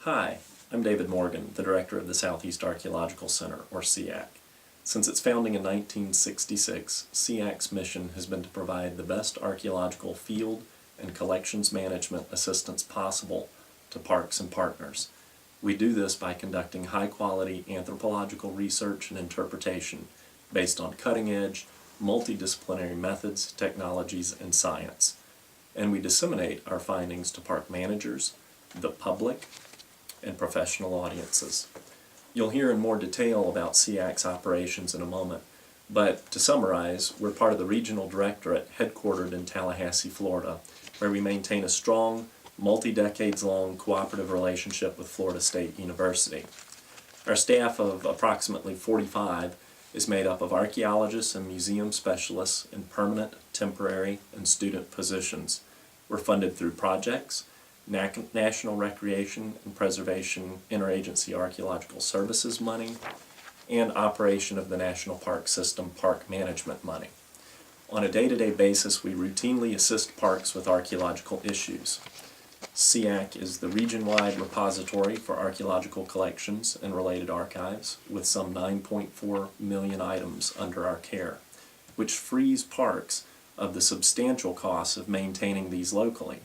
Hi, I'm David Morgan, the Director of the Southeast Archaeological Center, or SEAC. Since its founding in 1966, SEAC's mission has been to provide the best archaeological field and collections management assistance possible to parks and partners. We do this by conducting high-quality anthropological research and interpretation based on cutting-edge, multidisciplinary methods, technologies, and science. And we disseminate our findings to park managers, the public, and professional audiences. You'll hear in more detail about SEAC's operations in a moment, but to summarize, we're part of the Regional Directorate headquartered in Tallahassee, Florida, where we maintain a strong, multi-decades-long cooperative relationship with Florida State University. Our staff of approximately 45 is made up of archaeologists and museum specialists in permanent, temporary, and student positions. We're funded through projects, National Recreation and Preservation Interagency Archaeological Services money, and operation of the National Park System park management money. On a day-to-day basis, we routinely assist parks with archaeological issues. SEAC is the region-wide repository for archaeological collections and related archives, with some 9.4 million items under our care, which frees parks of the substantial costs of maintaining these locally,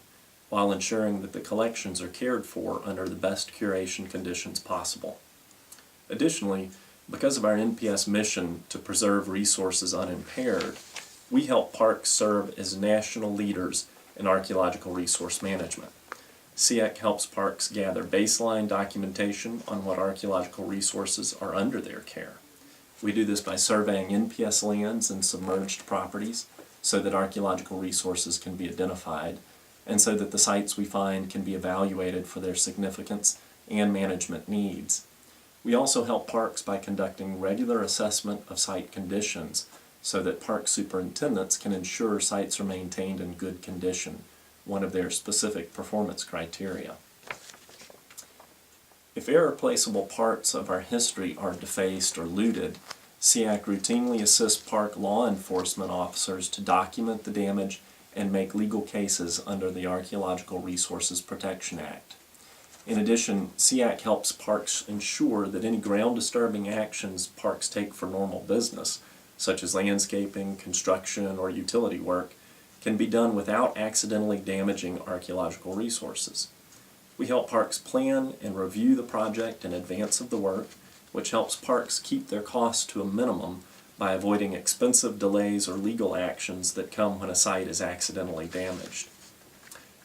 while ensuring that the collections are cared for under the best curation conditions possible. Additionally, because of our NPS mission to preserve resources unimpaired, we help parks serve as national leaders in archaeological resource management. SEAC helps parks gather baseline documentation on what archaeological resources are under their care. We do this by surveying NPS lands and submerged properties so that archaeological resources can be identified, and so that the sites we find can be evaluated for their significance and management needs. We also help parks by conducting regular assessment of site conditions so that park superintendents can ensure sites are maintained in good condition, one of their specific performance criteria. If irreplaceable parts of our history are defaced or looted, SEAC routinely assists park law enforcement officers to document the damage and make legal cases under the Archaeological Resources Protection Act. In addition, SEAC helps parks ensure that any ground-disturbing actions parks take for normal business, such as landscaping, construction, or utility work, can be done without accidentally damaging archaeological resources. We help parks plan and review the project in advance of the work, which helps parks keep their costs to a minimum by avoiding expensive delays or legal actions that come when a site is accidentally damaged.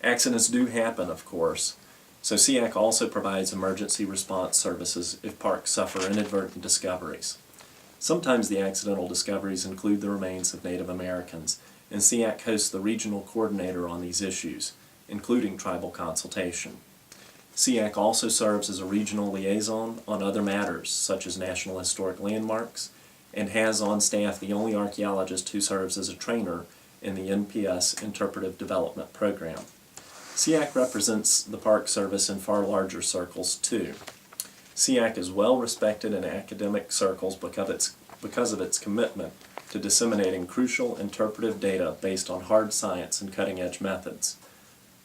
Accidents do happen, of course, so SEAC also provides emergency response services if parks suffer inadvertent discoveries. Sometimes the accidental discoveries include the remains of Native Americans, and SEAC hosts the regional coordinator on these issues, including tribal consultation. SEAC also serves as a regional liaison on other matters, such as National Historic Landmarks, and has on staff the only archaeologist who serves as a trainer in the NPS Interpretive Development Program. SEAC represents the Park Service in far larger circles, too. SEAC is well respected in academic circles because of its commitment to disseminating crucial interpretive data based on hard science and cutting-edge methods.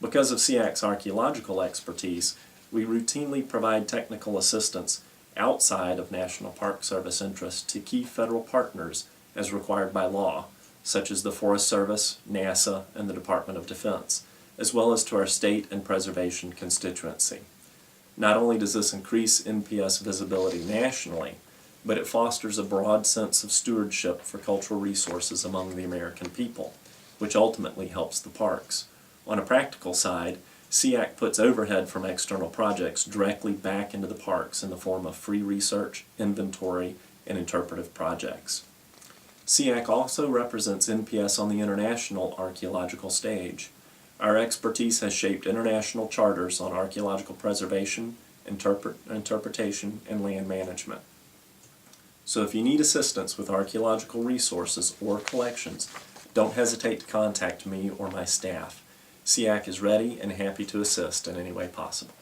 Because of SEAC's archaeological expertise, we routinely provide technical assistance outside of National Park Service interests to key federal partners as required by law, such as the Forest Service, NASA, and the Department of Defense, as well as to our state and preservation constituency. Not only does this increase NPS visibility nationally, but it fosters a broad sense of stewardship for cultural resources among the American people, which ultimately helps the parks. On a practical side, SEAC puts overhead from external projects directly back into the parks in the form of free research, inventory, and interpretive projects. SEAC also represents NPS on the international archaeological stage. Our expertise has shaped international charters on archaeological preservation, interpretation, and land management. So if you need assistance with archaeological resources or collections, don't hesitate to contact me or my staff. SEAC is ready and happy to assist in any way possible.